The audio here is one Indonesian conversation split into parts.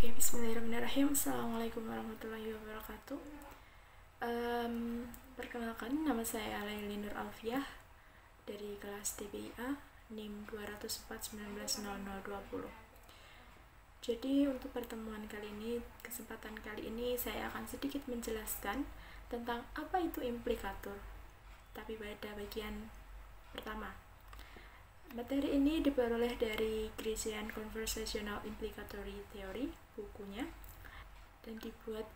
Oke, bismillahirrahmanirrahim. Assalamualaikum warahmatullahi wabarakatuh. Perkenalkan, nama saya Laili Nur Alfiah dari kelas TBIA NIM 204190020. Jadi untuk pertemuan kali ini, kesempatan kali ini saya akan sedikit menjelaskan tentang apa itu implikatur. Tapi pada bagian pertama, materi ini diperoleh dari Grecian Conversational Implicatory Theory, bukunya, dan dibuat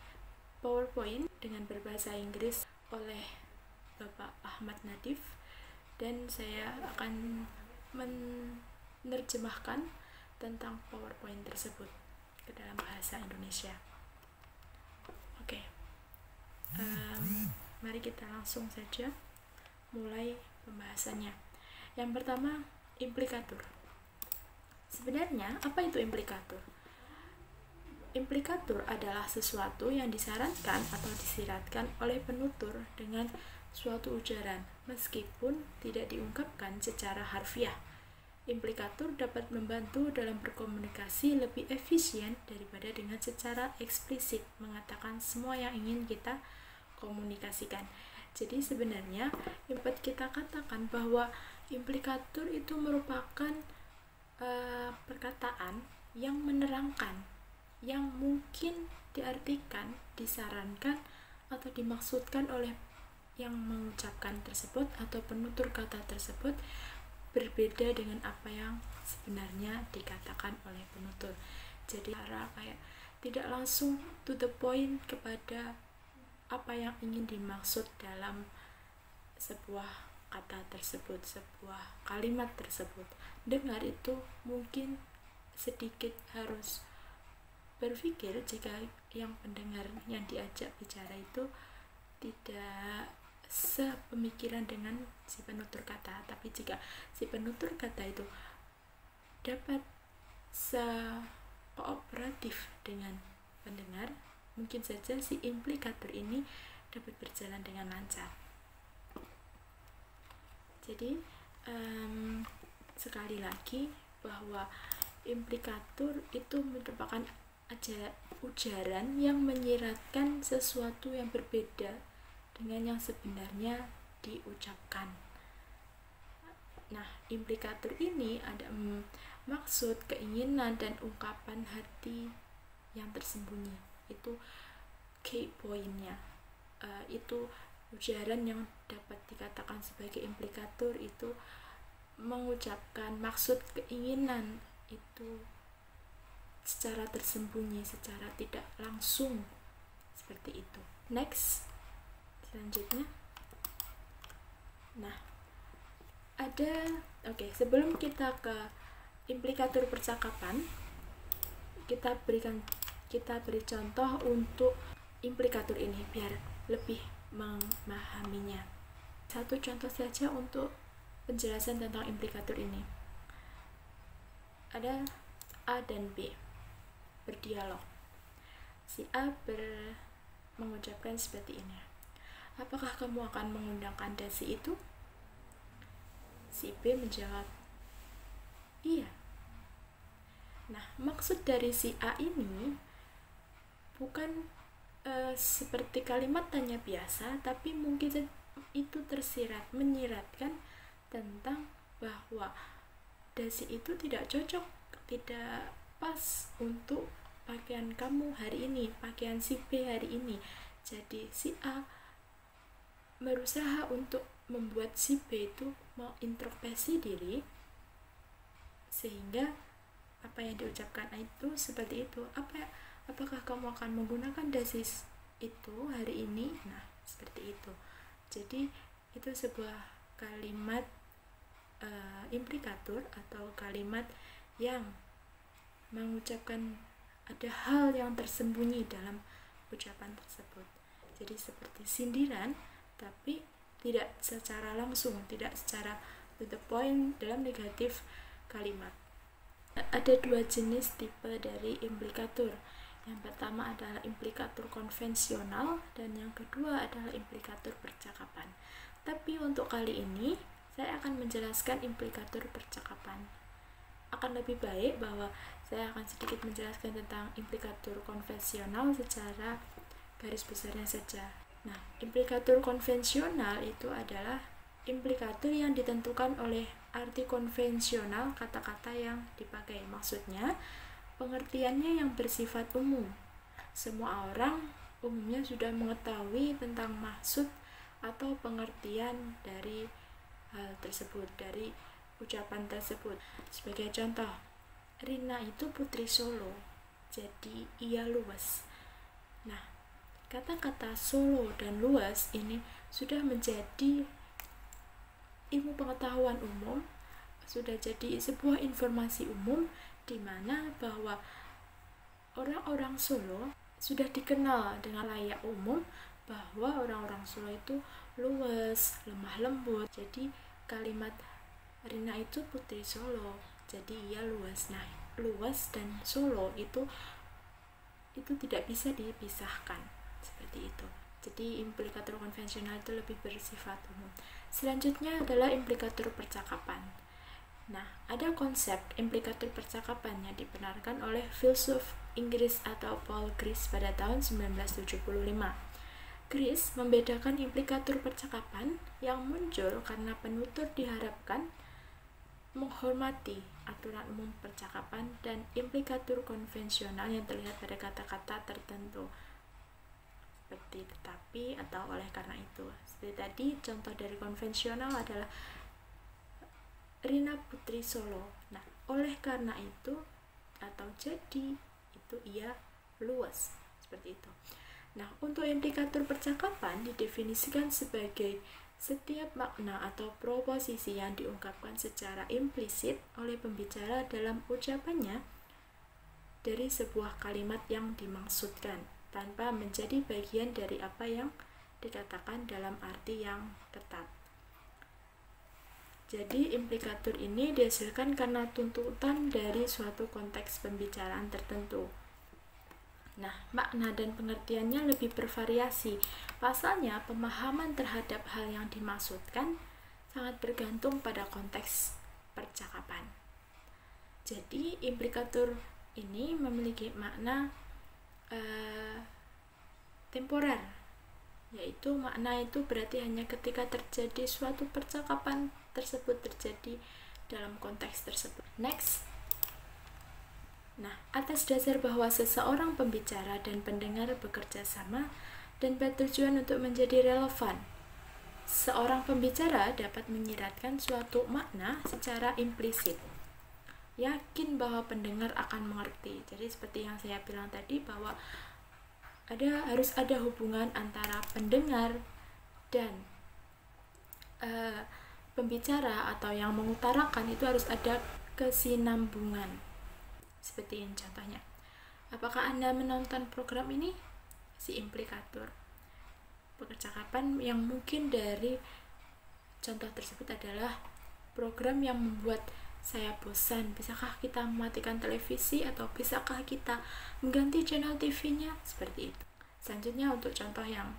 PowerPoint dengan berbahasa Inggris oleh Bapak Ahmad Nadif, dan saya akan menerjemahkan tentang PowerPoint tersebut ke dalam bahasa Indonesia. Oke, mari kita langsung saja mulai pembahasannya. Yang pertama, implikatur. Sebenarnya, apa itu implikatur? Implikatur adalah sesuatu yang disarankan atau disiratkan oleh penutur dengan suatu ujaran, meskipun tidak diungkapkan secara harfiah. Implikatur dapat membantu dalam berkomunikasi lebih efisien daripada dengan secara eksplisit mengatakan semua yang ingin kita komunikasikan. Jadi sebenarnya dapat kita katakan bahwa implikatur itu merupakan perkataan yang menerangkan, yang mungkin diartikan, disarankan, atau dimaksudkan oleh yang mengucapkan tersebut atau penutur kata tersebut berbeda dengan apa yang sebenarnya dikatakan oleh penutur. Jadi kayak tidak langsung to the point kepada apa yang ingin dimaksud dalam sebuah kata tersebut, sebuah kalimat tersebut. Dengar itu mungkin sedikit harus berpikir jika yang pendengar yang diajak bicara itu tidak sepemikiran dengan si penutur kata. Tapi jika si penutur kata itu dapat sekooperatif dengan pendengar, mungkin saja si implikatur ini dapat berjalan dengan lancar. Jadi sekali lagi bahwa implikatur itu merupakan ujaran yang menyiratkan sesuatu yang berbeda dengan yang sebenarnya diucapkan. Nah, implikatur ini ada maksud, keinginan, dan ungkapan hati yang tersembunyi. Itu key point-nya. Itu ujaran yang dapat dikatakan sebagai implikatur, itu mengucapkan maksud, keinginan itu secara tersembunyi, secara tidak langsung, seperti itu. Next, selanjutnya. Nah, sebelum kita ke implikatur percakapan, kita beri contoh untuk implikatur ini biar lebih memahaminya. Satu contoh saja untuk penjelasan tentang implikatur ini. Ada A dan B berdialog. Si A mengucapkan seperti ini. Apakah kamu akan mengundangkan dasi itu? Si B menjawab, iya. Nah, maksud dari si A ini bukan seperti kalimat tanya biasa, tapi mungkin itu menyiratkan tentang bahwa dasi itu tidak cocok, tidak pas untuk pakaian kamu hari ini, pakaian si B hari ini. Jadi si A berusaha untuk membuat si B itu mau introspeksi diri, sehingga apa yang diucapkan itu seperti itu. Apakah kamu akan menggunakan dasi itu hari ini? Nah, seperti itu. Jadi itu sebuah kalimat implikatur atau kalimat yang mengucapkan ada hal yang tersembunyi dalam ucapan tersebut. Jadi seperti sindiran, tapi tidak secara langsung, tidak secara to the point dalam negatif kalimat. Ada dua jenis tipe dari implikatur. Yang pertama adalah implikatur konvensional dan yang kedua adalah implikatur percakapan. Tapi untuk kali ini saya akan menjelaskan implikatur percakapan. Akan lebih baik bahwa saya akan sedikit menjelaskan tentang implikatur konvensional secara garis besarnya saja. Nah, implikatur konvensional itu adalah implikatur yang ditentukan oleh arti konvensional kata-kata yang dipakai. Maksudnya, pengertiannya yang bersifat umum. Semua orang umumnya sudah mengetahui tentang maksud atau pengertian dari hal tersebut, dari ucapan tersebut. Sebagai contoh, Rina itu putri Solo, jadi ia luas. Nah, kata-kata Solo dan luas ini sudah menjadi ilmu pengetahuan umum, sudah jadi sebuah informasi umum di mana bahwa orang-orang Solo sudah dikenal dengan layak umum bahwa orang-orang Solo itu luas, lemah lembut. Jadi kalimat Rina itu putri Solo, jadi ia luas. Nah, luas dan Solo itu tidak bisa dipisahkan, seperti itu. Jadi implikatur konvensional itu lebih bersifat umum. Selanjutnya adalah implikatur percakapan. Nah, ada konsep implikatur percakapan yang dibenarkan oleh filsuf Inggris atau Paul Grice pada tahun 1975. Grice membedakan implikatur percakapan yang muncul karena penutur diharapkan menghormati aturan umum percakapan dan implikatur konvensional yang terlihat pada kata-kata tertentu seperti tetapi atau oleh karena itu. Seperti tadi, contoh dari konvensional adalah Rina putri Solo. Nah, oleh karena itu atau jadi itu ia luas, seperti itu. Nah, untuk implikatur percakapan didefinisikan sebagai setiap makna atau proposisi yang diungkapkan secara implisit oleh pembicara dalam ucapannya dari sebuah kalimat yang dimaksudkan tanpa menjadi bagian dari apa yang dikatakan dalam arti yang ketat. Jadi implikatur ini dihasilkan karena tuntutan dari suatu konteks pembicaraan tertentu. Nah, makna dan pengertiannya lebih bervariasi. Pasalnya, pemahaman terhadap hal yang dimaksudkan sangat bergantung pada konteks percakapan. Jadi, implikatur ini memiliki makna temporer, yaitu makna itu berarti hanya ketika terjadi suatu percakapan tersebut terjadi dalam konteks tersebut. Next. Nah, atas dasar bahwa seseorang pembicara dan pendengar bekerja sama dan bertujuan untuk menjadi relevan, seorang pembicara dapat menyiratkan suatu makna secara implisit, yakin bahwa pendengar akan mengerti. Jadi seperti yang saya bilang tadi bahwa harus ada hubungan antara pendengar dan pembicara atau yang mengutarakan, itu harus ada kesinambungan. Seperti ini contohnya. Apakah Anda menonton program ini? Si implikatur percakapan yang mungkin dari contoh tersebut adalah program yang membuat saya bosan. Bisakah kita mematikan televisi atau bisakah kita mengganti channel TV-nya? Seperti itu. Selanjutnya untuk contoh yang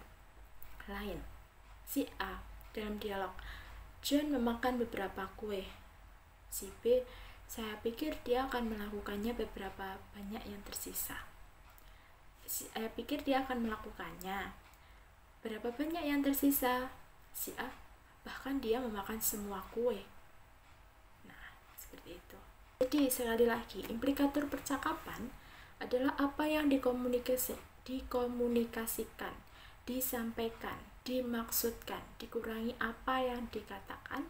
lain. Si A dalam dialog, John memakan beberapa kue. Si B, saya pikir dia akan melakukannya beberapa banyak yang tersisa. Saya pikir dia akan melakukannya. Berapa banyak yang tersisa? Si A, bahkan dia memakan semua kue. Nah, seperti itu. Jadi sekali lagi, implikatur percakapan adalah apa yang dikomunikasikan, disampaikan, dimaksudkan, dikurangi apa yang dikatakan,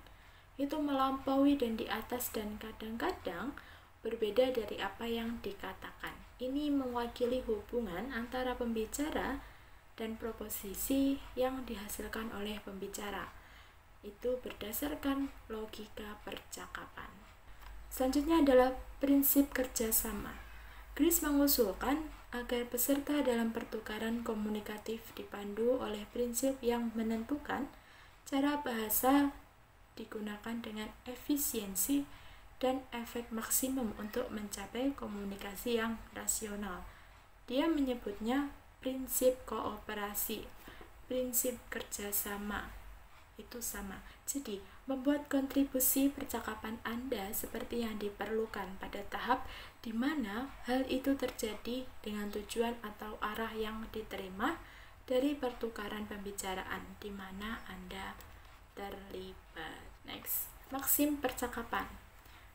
itu melampaui dan di atas dan kadang-kadang berbeda dari apa yang dikatakan. Ini mewakili hubungan antara pembicara dan proposisi yang dihasilkan oleh pembicara. Itu berdasarkan logika percakapan. Selanjutnya adalah prinsip kerjasama. Grice mengusulkan agar peserta dalam pertukaran komunikatif dipandu oleh prinsip yang menentukan cara bahasa digunakan dengan efisiensi dan efek maksimum untuk mencapai komunikasi yang rasional. Dia menyebutnya prinsip kooperasi, prinsip kerjasama. Itu sama. Jadi, membuat kontribusi percakapan Anda seperti yang diperlukan pada tahap di mana hal itu terjadi dengan tujuan atau arah yang diterima dari pertukaran pembicaraan di mana Anda terlibat. Next, maksim percakapan.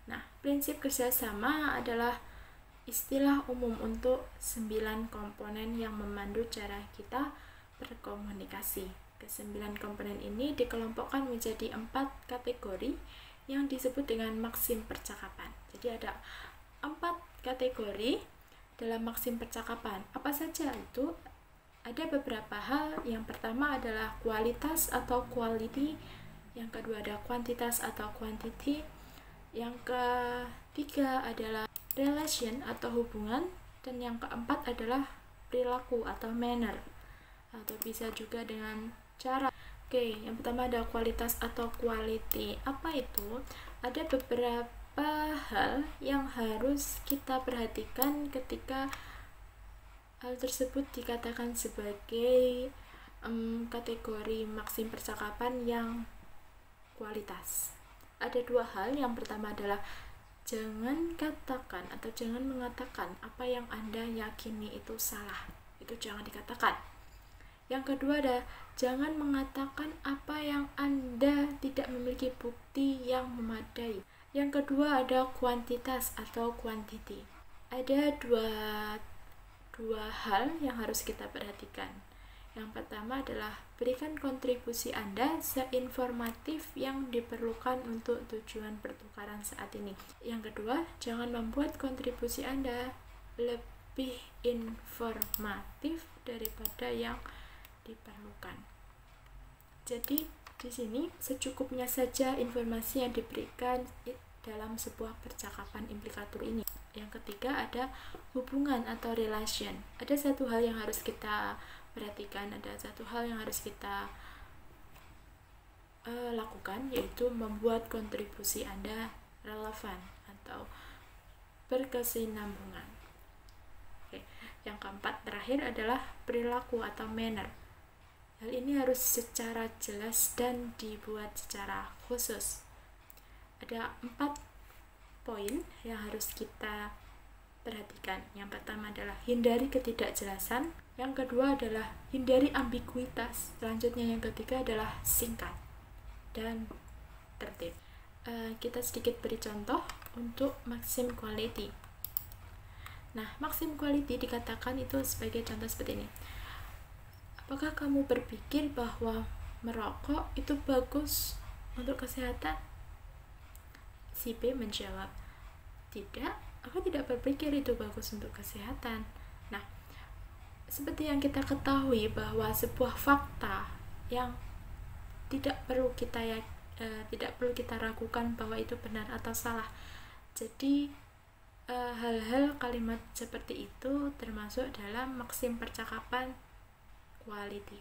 Nah, prinsip kerjasama adalah istilah umum untuk 9 komponen yang memandu cara kita berkomunikasi. Kesembilan komponen ini dikelompokkan menjadi 4 kategori yang disebut dengan maksim percakapan. Jadi ada 4 kategori dalam maksim percakapan. Apa saja itu? Ada beberapa hal. Yang pertama adalah kualitas atau quality, yang kedua ada kuantitas atau quantity, yang ketiga adalah relation atau hubungan, dan yang keempat adalah perilaku atau manner, atau bisa juga dengan cara. Oke, yang pertama ada kualitas atau quality. Apa itu? Ada beberapa hal yang harus kita perhatikan ketika hal tersebut dikatakan sebagai kategori maksim percakapan yang kualitas. Ada 2 hal. Yang pertama adalah jangan katakan atau jangan mengatakan apa yang Anda yakini itu salah. Itu jangan dikatakan. Yang kedua ada jangan mengatakan apa yang Anda tidak memiliki bukti yang memadai. Yang kedua ada kuantitas atau quantity. Ada dua hal yang harus kita perhatikan. Yang pertama adalah berikan kontribusi Anda seinformatif yang diperlukan untuk tujuan pertukaran saat ini. Yang kedua, jangan membuat kontribusi Anda lebih informatif daripada yang diperlukan. Jadi di sini secukupnya saja informasi yang diberikan dalam sebuah percakapan implikatur ini. Yang ketiga ada hubungan atau relation. Ada satu hal yang harus kita perhatikan, ada satu hal yang harus kita lakukan, yaitu membuat kontribusi Anda relevan atau berkesinambungan. Oke. Yang keempat terakhir adalah perilaku atau manner. Hal ini harus secara jelas dan dibuat secara khusus. Ada 4 poin yang harus kita perhatikan. Yang pertama adalah hindari ketidakjelasan. Yang kedua adalah hindari ambiguitas. Selanjutnya yang ketiga adalah singkat dan tertib. Kita sedikit beri contoh untuk maksim quality. Nah, maksim quality dikatakan itu sebagai contoh seperti ini. Apakah kamu berpikir bahwa merokok itu bagus untuk kesehatan? Si B menjawab, tidak, aku tidak berpikir itu bagus untuk kesehatan. Nah, seperti yang kita ketahui bahwa sebuah fakta yang tidak perlu kita ragukan bahwa itu benar atau salah. Jadi hal-hal kalimat seperti itu termasuk dalam maksim percakapan quality.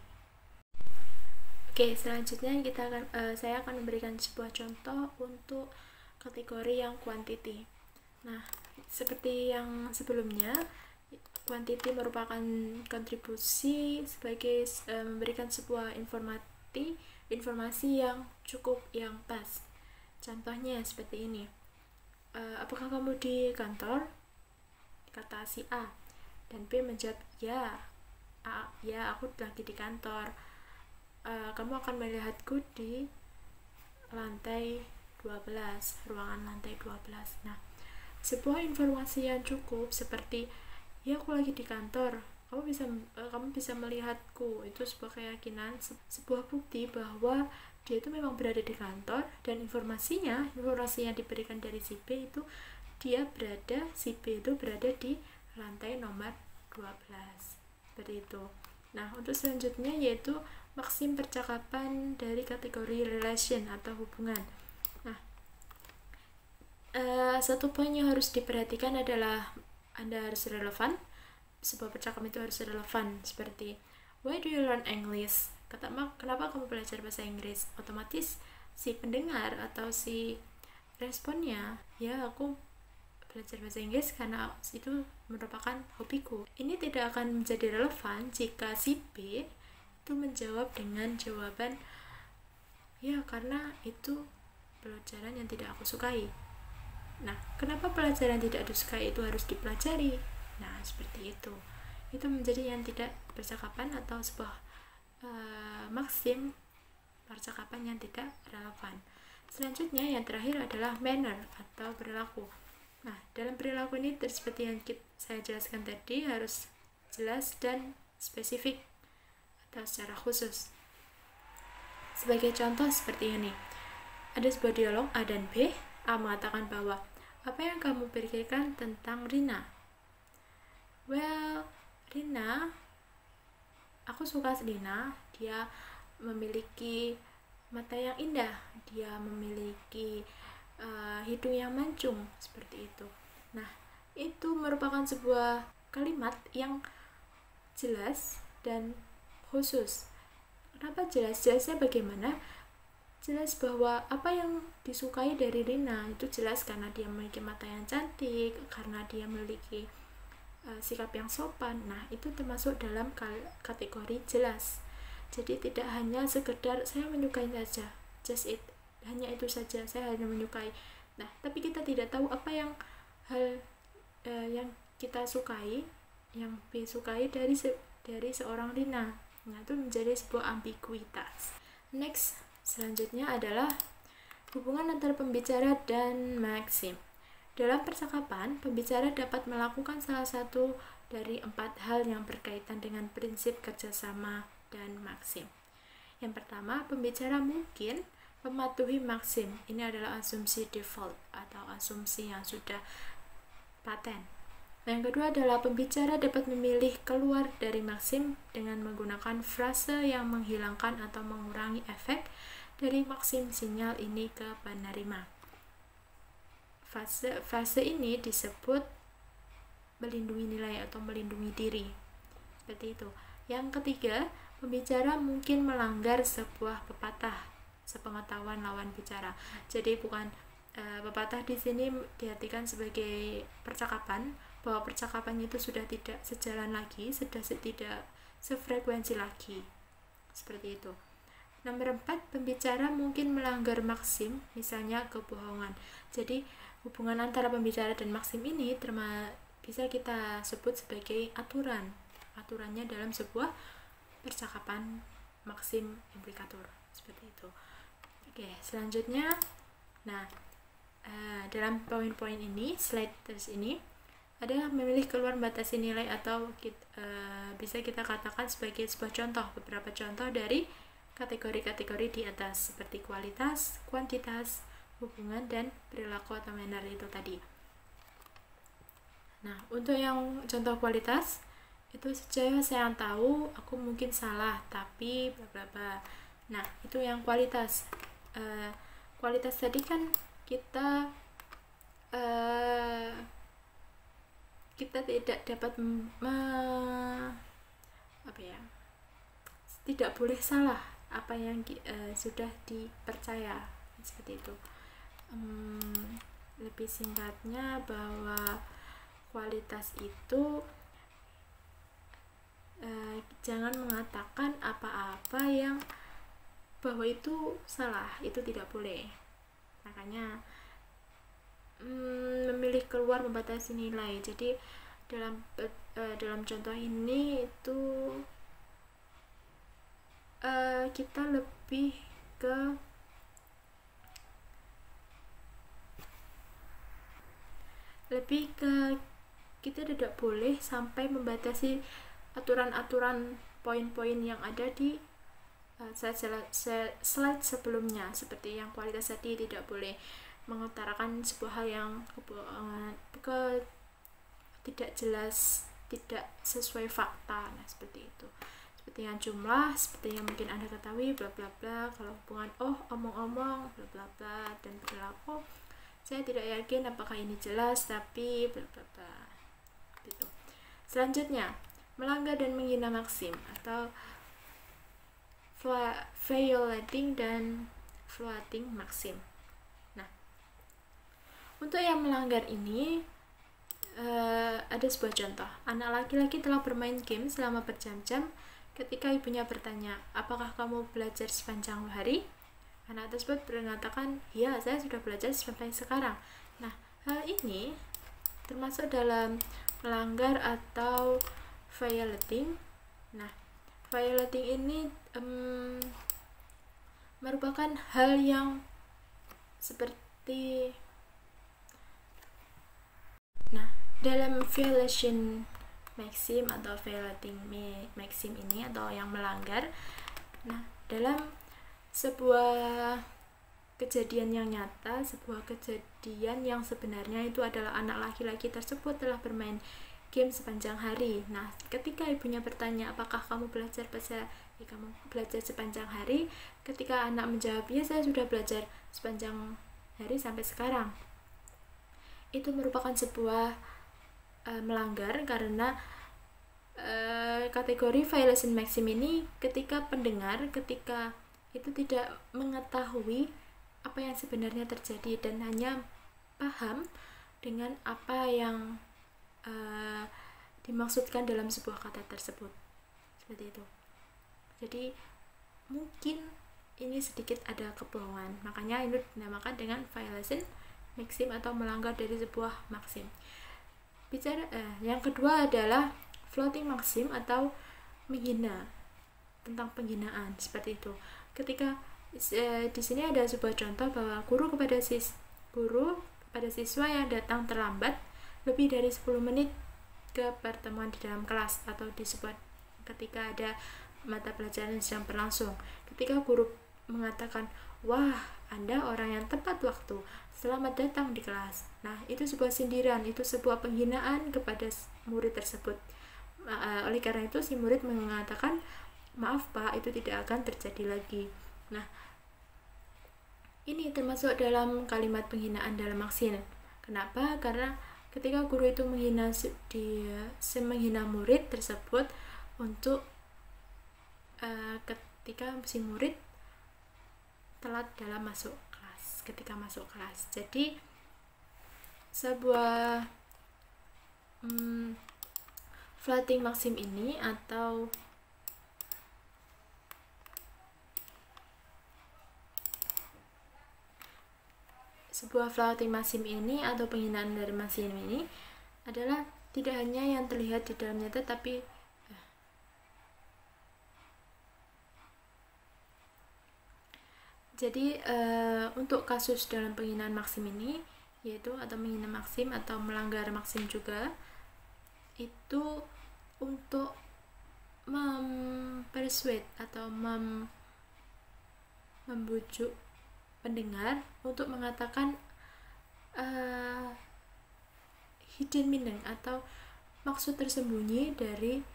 Oke, selanjutnya saya akan memberikan sebuah contoh untuk kategori yang quantity. Nah, seperti yang sebelumnya, quantity merupakan kontribusi sebagai memberikan sebuah informasi yang cukup, yang pas. Contohnya seperti ini. Apakah kamu di kantor? Kata si A. Dan B menjawab, ya, aku lagi di kantor. Kamu akan melihatku di lantai 12, ruangan lantai 12. Nah, sebuah informasi yang cukup seperti, ya aku lagi di kantor, kamu bisa melihatku, itu sebuah keyakinan, sebuah bukti bahwa dia itu memang berada di kantor, dan informasi yang diberikan dari si B itu si B itu berada di lantai nomor 12. Seperti itu. Nah, untuk selanjutnya yaitu maksim percakapan dari kategori relation atau hubungan. Nah, satu poin yang harus diperhatikan adalah Anda harus relevan. Sebuah percakapan itu harus relevan, seperti why do you learn English? Kenapa kamu belajar bahasa Inggris? Otomatis si pendengar atau si responnya, ya aku belajar bahasa Inggris karena itu merupakan hobiku. Ini tidak akan menjadi relevan jika si B itu menjawab dengan jawaban, ya karena itu pelajaran yang tidak aku sukai. Nah, kenapa pelajaran tidak disukai itu harus dipelajari? Nah, seperti itu. Itu menjadi yang tidak percakapan atau sebuah maksim percakapan yang tidak relevan. Selanjutnya yang terakhir adalah manner atau perilaku. Nah, dalam perilaku ini seperti yang saya jelaskan tadi, harus jelas dan spesifik atau secara khusus. Sebagai contoh seperti ini. Ada sebuah dialog A dan B. A mengatakan bahwa, apa yang kamu pikirkan tentang Rina? Well, Rina, aku suka Rina. Dia memiliki mata yang indah. Dia memiliki hidung yang mancung, seperti itu. Nah, itu merupakan sebuah kalimat yang jelas dan khusus. Kenapa jelas? Jelasnya bagaimana? Jelas bahwa apa yang disukai dari Rina itu jelas karena dia memiliki mata yang cantik, karena dia memiliki sikap yang sopan. Nah, itu termasuk dalam kategori jelas. Jadi tidak hanya sekedar saya menyukai saja, just it, hanya itu saja, saya hanya menyukai. Nah, tapi kita tidak tahu apa yang yang kita sukai, yang disukai dari seorang Rina. Nah, itu menjadi sebuah ambiguitas. Next, selanjutnya adalah hubungan antara pembicara dan maksim. Dalam percakapan, pembicara dapat melakukan salah satu dari 4 hal yang berkaitan dengan prinsip kerjasama dan maksim. Yang pertama, pembicara mungkin mematuhi maksim. Ini adalah asumsi default atau asumsi yang sudah paten. Yang kedua adalah pembicara dapat memilih keluar dari maksim dengan menggunakan frase yang menghilangkan atau mengurangi efek dari maksim sinyal ini ke penerima. Fase ini disebut melindungi nilai atau melindungi diri. Seperti itu. Yang ketiga, pembicara mungkin melanggar sebuah pepatah sepengetahuan lawan bicara. Jadi bukan pepatah di sini diartikan sebagai percakapan, bahwa percakapan itu sudah tidak sejalan lagi, sudah tidak sefrekuensi lagi. Seperti itu. Nomor 4, pembicara mungkin melanggar maksim, misalnya kebohongan. Jadi hubungan antara pembicara dan maksim ini bisa kita sebut sebagai aturan. Aturannya dalam sebuah percakapan maksim implikatur. Seperti itu. Oke, selanjutnya, nah, dalam poin-poin ini, slide terus ini, adalah memilih keluar batasi nilai atau bisa kita katakan sebagai sebuah contoh, beberapa contoh dari kategori-kategori di atas seperti kualitas, kuantitas, hubungan, dan perilaku atau manner itu tadi. Nah, untuk yang contoh kualitas itu saya tahu, aku mungkin salah, tapi bla bla bla. Nah, itu yang kualitas. Kualitas tadi kan kita tidak dapat tidak boleh salah apa yang sudah dipercaya, seperti itu. Lebih singkatnya bahwa kualitas itu jangan mengatakan apa-apa yang bahwa itu salah, itu tidak boleh. Makanya memilih keluar membatasi nilai. Jadi dalam contoh ini itu kita lebih ke kita tidak boleh sampai membatasi aturan-aturan poin-poin yang ada di slide sebelumnya. Seperti yang kualitas tadi, tidak boleh mengutarakan sebuah hal yang tidak jelas, tidak sesuai fakta. Nah, seperti itu. Seperti yang jumlah, seperti yang mungkin Anda ketahui, bla bla bla. Kalau hubungan omong-omong, bla bla bla, dan perilaku, saya tidak yakin apakah ini jelas, tapi bla bla bla. Gitu. Selanjutnya, melanggar dan menghina maksim atau violating dan flouting maksim. Nah, untuk yang melanggar ini ada sebuah contoh. Anak laki-laki telah bermain game selama berjam-jam ketika ibunya bertanya, apakah kamu belajar sepanjang hari? Anak tersebut mengatakan, ya saya sudah belajar sampai sekarang. Nah, hal ini termasuk dalam melanggar atau violating. Nah, violating ini merupakan hal yang seperti, nah, dalam violation maxim atau violating maxim ini atau yang melanggar, nah, dalam sebuah kejadian yang nyata, sebuah kejadian yang sebenarnya itu adalah anak laki-laki tersebut telah bermain game sepanjang hari. Nah, ketika ibunya bertanya, apakah kamu belajar kamu belajar sepanjang hari? Ketika anak menjawab, ya saya sudah belajar sepanjang hari sampai sekarang. Itu merupakan sebuah melanggar karena kategori violation maxim ini ketika itu tidak mengetahui apa yang sebenarnya terjadi dan hanya paham dengan apa yang dimaksudkan dalam sebuah kata tersebut, seperti itu. Jadi mungkin ini sedikit ada kebohongan, makanya ini dinamakan dengan violation maxim atau melanggar dari sebuah maksim. Yang kedua adalah floating maxim atau menghina, tentang penghinaan, seperti itu. Ketika di sini ada sebuah contoh bahwa guru kepada siswa yang datang terlambat lebih dari 10 menit ke pertemuan di dalam kelas atau disebut ketika ada mata pelajaran yang sedang berlangsung. Ketika guru mengatakan, wah, Anda orang yang tepat waktu, selamat datang di kelas. Nah, itu sebuah sindiran, itu sebuah penghinaan kepada murid tersebut. Oleh karena itu si murid mengatakan, maaf Pak, itu tidak akan terjadi lagi. Nah, ini termasuk dalam kalimat penghinaan dalam maksim. Kenapa? Karena ketika guru itu menghina murid tersebut untuk ketika si murid telat dalam ketika masuk kelas. Jadi sebuah floating maxim ini atau sebuah floating maxim ini atau penghinaan dari maxim ini adalah tidak hanya yang terlihat di dalamnya, tetapi jadi untuk kasus dalam penghinaan maxim ini yaitu atau menghina maxim atau melanggar maxim juga, itu untuk mempersuade atau membujuk pendengar untuk mengatakan hidden meaning atau maksud tersembunyi dari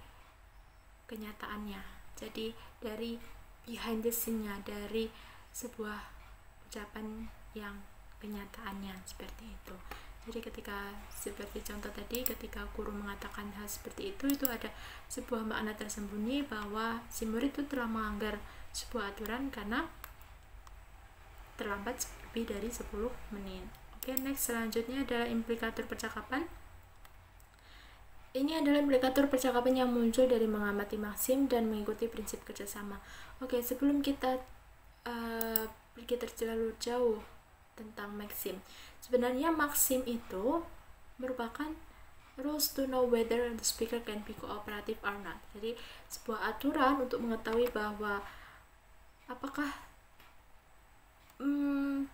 kenyataannya. Jadi dari behind the scene-nya, dari sebuah ucapan yang kenyataannya, seperti itu. Jadi ketika seperti contoh tadi, ketika guru mengatakan hal seperti itu ada sebuah makna tersembunyi bahwa si murid itu telah melanggar sebuah aturan karena terlambat lebih dari 10 menit. Oke, next selanjutnya adalah implikator percakapan. Ini adalah implikator percakapan yang muncul dari mengamati maksim dan mengikuti prinsip kerjasama. Oke, sebelum kita pergi terlalu jauh tentang maksim, sebenarnya maksim itu merupakan rules to know whether the speaker can be cooperative or not. Jadi sebuah aturan untuk mengetahui bahwa apakah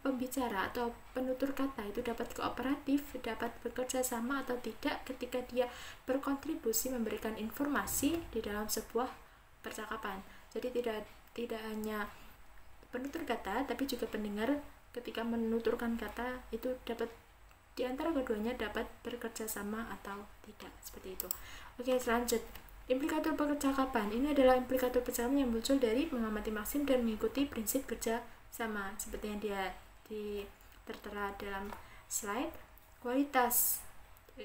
pembicara atau penutur kata itu dapat kooperatif, dapat bekerja sama atau tidak ketika dia berkontribusi memberikan informasi di dalam sebuah percakapan. Jadi tidak hanya penutur kata, tapi juga pendengar ketika menuturkan kata itu dapat, di antara keduanya dapat bekerja sama atau tidak, seperti itu. Oke, selanjut implikator percakapan. Ini adalah implikator percakapan yang muncul dari mengamati maksim dan mengikuti prinsip kerja sama, seperti yang tertera dalam slide. Kualitas,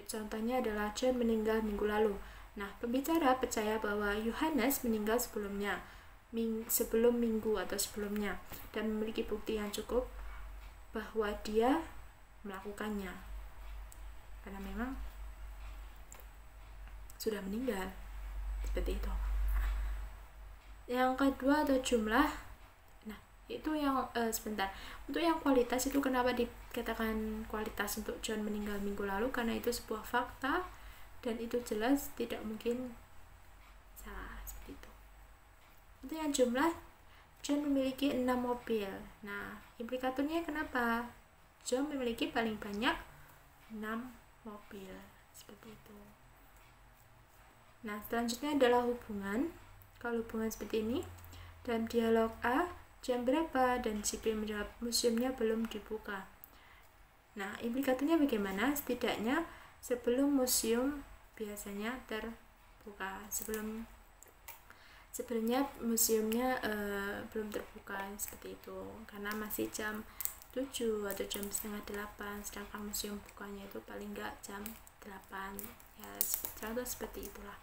contohnya adalah John meninggal minggu lalu. Nah, pembicara percaya bahwa Yohanes meninggal sebelum minggu atau sebelumnya dan memiliki bukti yang cukup bahwa dia melakukannya karena memang sudah meninggal, seperti itu. Yang kedua atau jumlah. Nah, Itu yang sebentar, untuk yang kualitas itu kenapa dikatakan kualitas untuk John meninggal minggu lalu, karena itu sebuah fakta dan itu jelas tidak mungkin salah, seperti itu. Untuk yang jumlah, John memiliki 6 mobil. Nah, implikatornya kenapa John memiliki paling banyak 6 mobil, seperti itu. Nah, selanjutnya adalah hubungan. Kalau hubungan seperti ini, dalam dialog A, jam berapa? Dan si B menjawab, museumnya belum dibuka. Nah, implikatornya bagaimana? Setidaknya sebelum museum biasanya terbuka, sebelumnya museumnya belum terbuka, seperti itu, karena masih jam 7 atau jam setengah 8, sedangkan museum bukanya itu paling enggak jam 8 ya, contoh seperti itulah.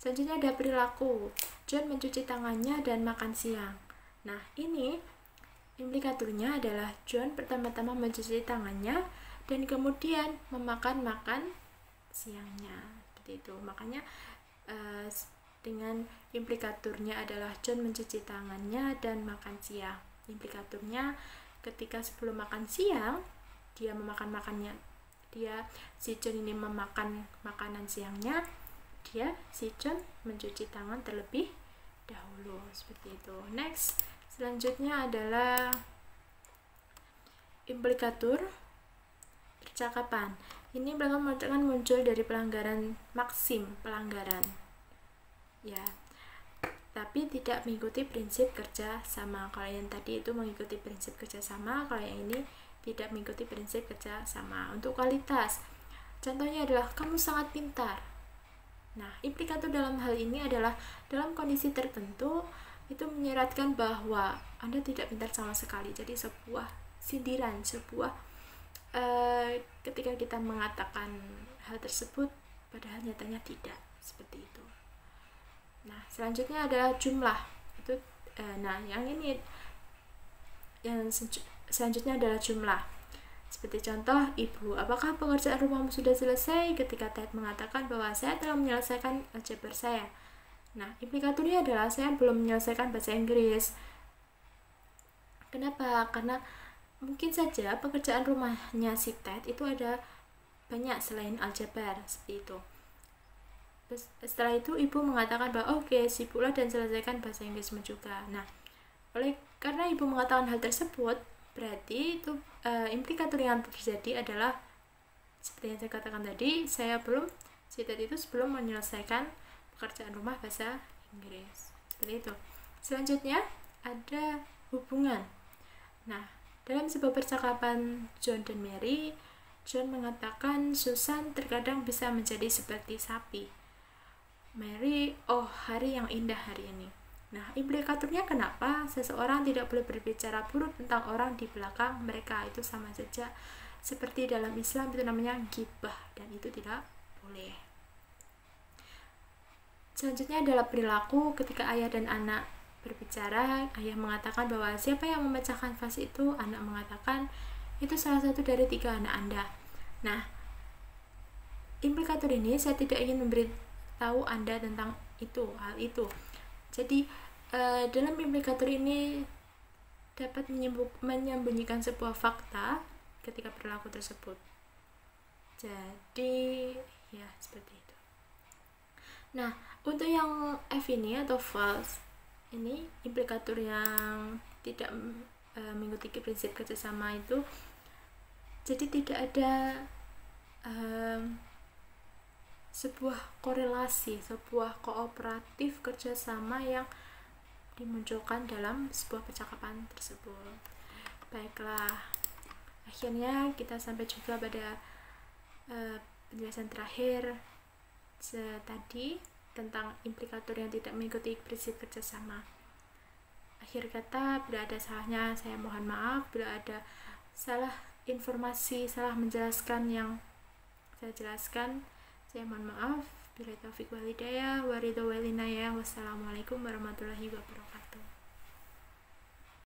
Selanjutnya ada perilaku. John mencuci tangannya dan makan siang. Nah, ini implikatornya adalah John pertama-tama mencuci tangannya dan kemudian memakan siangnya, seperti itu. Makanya dengan implikatornya adalah John mencuci tangannya dan makan siang. Implikatornya ketika sebelum makan siang dia si John ini memakan makanan siangnya, si John mencuci tangan terlebih dahulu, seperti itu. Next, selanjutnya adalah implikator percakapan. Ini belakang muncul dari pelanggaran ya, tapi tidak mengikuti prinsip kerja sama. Kalau yang tadi itu mengikuti prinsip kerja sama, kalau yang ini tidak mengikuti prinsip kerja sama. Untuk kualitas, contohnya adalah kamu sangat pintar. Nah, implikator dalam hal ini adalah dalam kondisi tertentu itu menyeratkan bahwa Anda tidak pintar sama sekali. Jadi sebuah sindiran, ketika kita mengatakan hal tersebut padahal nyatanya tidak, seperti itu. Nah, selanjutnya adalah jumlah. Itu selanjutnya adalah jumlah. Seperti contoh, Ibu, apakah pekerjaan rumahmu sudah selesai? Ketika Ted mengatakan bahwa saya telah menyelesaikan aljabar saya. Nah, implikatornya adalah saya belum menyelesaikan bahasa Inggris. Kenapa? Karena mungkin saja pekerjaan rumahnya si Ted itu ada banyak selain aljabar, seperti itu. Terus setelah itu ibu mengatakan bahwa oke, sibuklah dan selesaikan bahasa Inggrismu juga. Nah, karena ibu mengatakan hal tersebut, berarti itu implikator yang terjadi adalah seperti yang saya katakan tadi, si Ted itu sebelum menyelesaikan pekerjaan rumah bahasa Inggris, seperti itu. Selanjutnya ada hubungan. Nah, dalam sebuah percakapan John dan Mary, John mengatakan Susan terkadang bisa menjadi seperti sapi. Mary, oh hari yang indah hari ini. Nah, implikatornya kenapa seseorang tidak boleh berbicara buruk tentang orang di belakang mereka. Itu sama saja seperti dalam Islam itu namanya ghibah, dan itu tidak boleh. Selanjutnya adalah perilaku. Ketika ayah dan anak berbicara, ayah mengatakan bahwa siapa yang memecahkan vas itu, anak mengatakan itu salah satu dari 3 anak Anda. Nah, implikator ini saya tidak ingin memberitahu Anda tentang hal itu. Jadi dalam implikator ini dapat menyembunyikan sebuah fakta ketika perilaku tersebut. Jadi ya seperti itu. Nah, untuk yang F ini atau false, ini implikator yang tidak mengikuti prinsip kerjasama itu, jadi tidak ada sebuah korelasi, sebuah kooperatif kerjasama yang dimunculkan dalam sebuah percakapan tersebut. Baiklah, akhirnya kita sampai juga pada penjelasan terakhir tadi tentang implikator yang tidak mengikuti prinsip kerjasama. Akhir kata, bila ada salahnya saya mohon maaf. Bila ada salah informasi, salah menjelaskan yang saya jelaskan, saya mohon maaf. Bila taufiq wal hidayah, waridho wal inayah. Wassalamualaikum warahmatullahi wabarakatuh.